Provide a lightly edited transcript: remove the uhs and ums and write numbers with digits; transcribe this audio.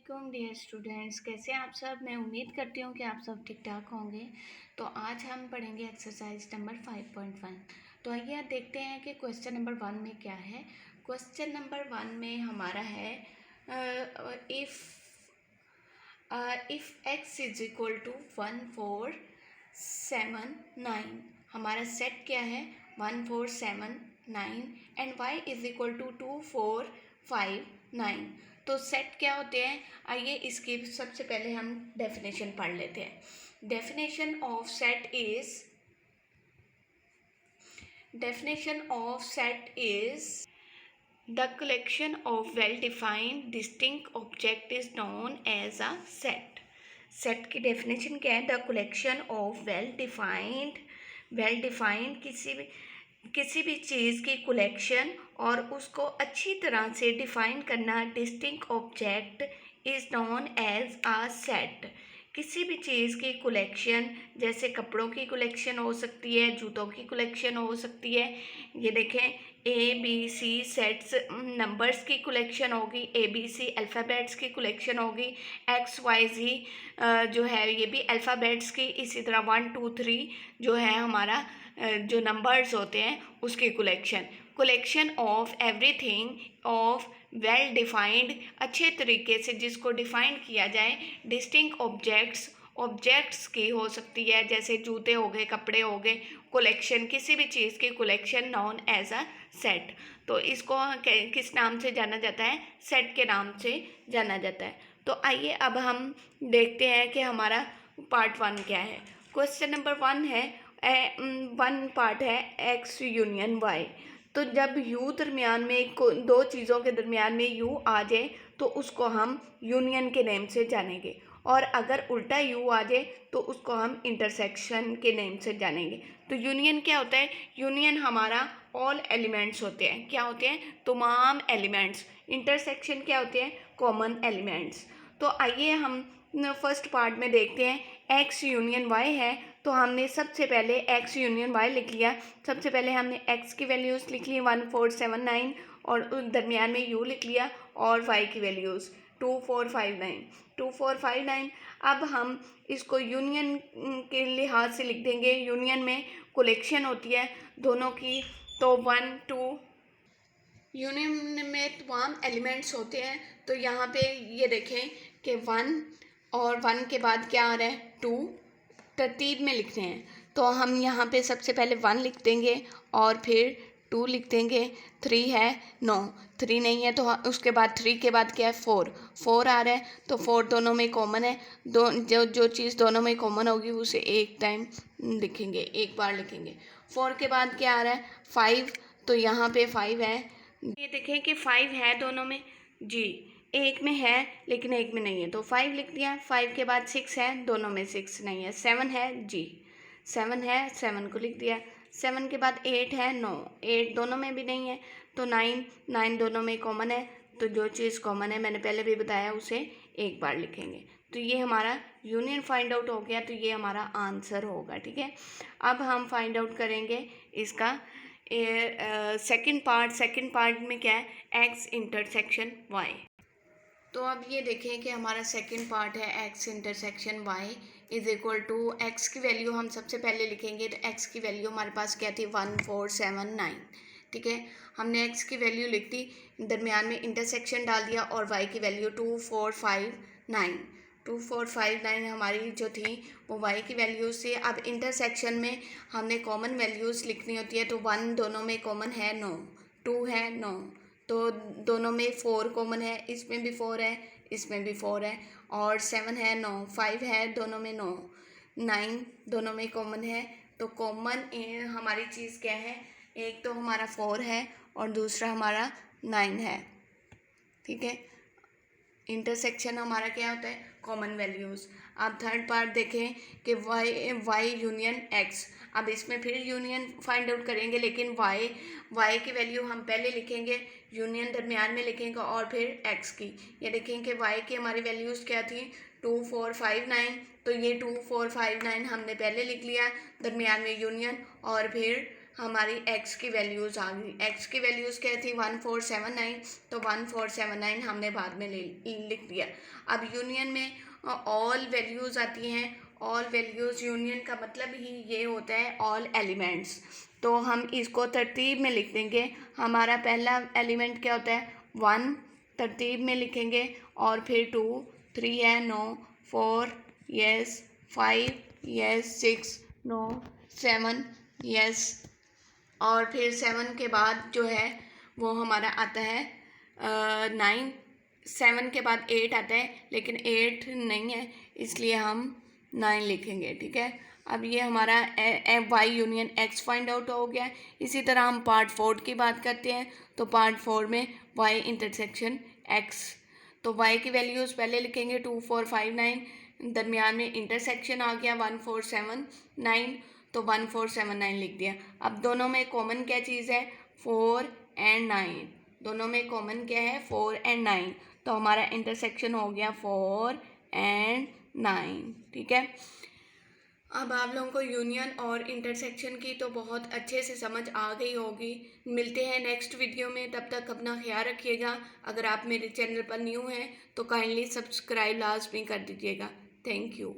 वालेकुम dear students, कैसे हैं आप सब। मैं उम्मीद करती हूँ कि आप सब ठीक ठाक होंगे। तो आज हम पढ़ेंगे एक्सरसाइज नंबर 5.1। तो आइए देखते हैं कि क्वेश्चन नंबर 1 में क्या है। क्वेश्चन नंबर 1 में हमारा है if x is equal to 1 4 7 9। हमारा सेट क्या है 1 4 7 9 and y is equal to 2 4 5 9। तो सेट क्या होते हैं, आइए इसकी सबसे पहले हम डेफिनेशन पढ़ लेते हैं। Definition of set is the collection of well defined distinct object is known as a set. Set की डेफिनेशन क्या है, the collection of well defined किसी भी चीज़ की कलेक्शन और उसको अच्छी तरह से डिफाइन करना distinct object is known as a set. किसी भी चीज़ की कलेक्शन, जैसे कपड़ों की कलेक्शन हो सकती है, जूतों की कलेक्शन हो सकती है। ये देखें ABC सेट्स नंबर्स की कलेक्शन होगी, ABC अल्फ़ाबेट्स की कलेक्शन होगी, XYZ जो है ये भी अल्फ़ाबेट्स की, इसी तरह 1 2 3 जो है हमारा जो नंबर्स होते हैं उसकी collection of everything of well defined, अच्छे तरीके से जिसको डिफाइन किया जाए। डिस्टिंक्ट ऑब्जेक्ट्स की हो सकती है, जैसे जूते हो गए, कपड़े हो गए। कलेक्शन किसी भी चीज़ की collection known as a set. तो इसको किस नाम से जाना जाता है, सेट के नाम से जाना जाता है। तो आइए अब हम देखते हैं कि हमारा पार्ट 1 क्या है। क्वेश्चन नंबर 1 है, वन पार्ट है एक्स यूनियन वाई। तो जब यू दरमियान में दो चीज़ों के दरमियान में यू आ जाए तो उसको हम यूनियन के नेम से जानेंगे, और अगर उल्टा यू आ जाए तो उसको हम इंटरसेक्शन के नेम से जानेंगे। तो यूनियन क्या होता है, यूनियन हमारा ऑल एलिमेंट्स होते हैं। क्या होते हैं, तमाम एलिमेंट्स। इंटरसेक्शन क्या होते हैं, कॉमन एलिमेंट्स। तो आइए हम फर्स्ट पार्ट में देखते हैं। एक्स यूनियन वाई है तो हमने सबसे पहले एक्स यूनियन वाई लिख लिया। सबसे पहले हमने एक्स की वैल्यूज़ लिख ली 1 4 7 9 और दरमियान में यू लिख लिया, और वाई की वैल्यूज़ 2 4 5 9। अब हम इसको यूनियन के लिहाज से लिख देंगे। यूनियन में कलेक्शन होती है दोनों की, तो 1 2 यूनियन में तमाम एलिमेंट्स होते हैं। तो यहाँ पे ये देखें कि 1 और 1 के बाद क्या आ रहा है, 2 तरतीब में लिखते हैं। तो हम यहाँ पे सबसे पहले 1 लिख देंगे और फिर 2 लिख देंगे। 3 है, नो 3 नहीं है, तो उसके बाद 3 के बाद क्या है, 4 आ रहा है। तो 4 दोनों में कॉमन है। जो चीज़ दोनों में कॉमन होगी उसे एक टाइम लिखेंगे, एक बार लिखेंगे। 4 के बाद क्या आ रहा है, 5। तो यहाँ पे 5 है। ये देखें कि 5 है दोनों में जी, एक में है लेकिन एक में नहीं है, तो 5 लिख दिया। 5 के बाद 6 है, दोनों में 6 नहीं है। 7 है जी, 7 है, 7 को लिख दिया। 7 के बाद 8 है, नो 8 दोनों में भी नहीं है। तो 9 दोनों में कॉमन है। तो जो चीज़ कॉमन है मैंने पहले भी बताया उसे एक बार लिखेंगे। तो ये हमारा यूनियन फाइंड आउट हो गया। तो ये हमारा आंसर होगा, ठीक है। अब हम फाइंड आउट करेंगे इसका सेकंड पार्ट में क्या है, एक्स इंटरसेक्शन वाई। तो अब ये देखें कि हमारा सेकंड पार्ट है X intersection Y is equal to, X की वैल्यू हम सबसे पहले लिखेंगे। तो एक्स की वैल्यू हमारे पास क्या थी, 1 4 7 9, ठीक है। हमने एक्स की वैल्यू लिख दी, दरमियान में इंटरसेक्शन डाल दिया, और वाई की वैल्यू 2 4 5 9 2 4 5 9 हमारी जो थी वो वाई की वैल्यूज़ से। अब इंटरसेक्शन में हमने कॉमन वैल्यूज़ लिखनी होती है। तो 1 दोनों में कॉमन है, नो 2 है, नो, तो दोनों में 4 कॉमन है, इसमें भी 4 है, इसमें भी 4 है, और 7 है, नो 5 है, दोनों में नो 9 दोनों में कॉमन है। तो कॉमन हमारी चीज़ क्या है, एक तो हमारा 4 है और दूसरा हमारा 9 है, ठीक है। इंटरसेक्शन हमारा क्या होता है, कॉमन वैल्यूज़। अब थर्ड पार्ट देखें कि वाई यूनियन एक्स। अब इसमें फिर यूनियन फाइंड आउट करेंगे, लेकिन वाई की वैल्यू हम पहले लिखेंगे, यूनियन दरमियान में लिखेंगे, और फिर एक्स की। ये देखेंगे वाई की हमारी वैल्यूज़ क्या थी, 2 4 5 9। तो ये 2 4 5 9 हमने पहले लिख लिया, दरमियान में यूनियन, और फिर हमारी एक्स की वैल्यूज़ आ गई। एक्स की वैल्यूज़ क्या थी 1479, तो 1479 हमने बाद में लिख दिया। अब यूनियन में ऑल वैल्यूज़ आती हैं। ऑल वैल्यूज़ यूनियन का मतलब ही ये होता है ऑल एलिमेंट्स। तो हम इसको तरतीब में लिख देंगे। हमारा पहला एलिमेंट क्या होता है 1, तरतीब में लिखेंगे, और फिर 2, 3 है, no, 4 yes, 5 yes, 6 no, 7 yes, और फिर 7 के बाद जो है वो हमारा आता है 9। 7 के बाद 8 आता है, लेकिन 8 नहीं है, इसलिए हम 9 लिखेंगे। ठीक है, अब ये हमारा Y union X find out हो गया। इसी तरह हम पार्ट 4 की बात करते हैं, तो पार्ट 4 में वाई इंटरसेक्शन एक्स। तो वाई की वैल्यूज़ पहले लिखेंगे 2 4 5 9, दरमियान में इंटरसेक्शन आ गया 1 4 7 9, तो 1479 लिख दिया। अब दोनों में कॉमन क्या चीज़ है 4 एंड 9, दोनों में कॉमन क्या है 4 एंड 9, तो हमारा इंटरसेक्शन हो गया 4 एंड 9। ठीक है, अब आप लोगों को यूनियन और इंटरसेक्शन की तो बहुत अच्छे से समझ आ गई होगी। मिलते हैं नेक्स्ट वीडियो में, तब तक अपना ख्याल रखिएगा। अगर आप मेरे चैनल पर न्यू हैं तो काइंडली सब्सक्राइब लाजमी कर दीजिएगा। Thank you.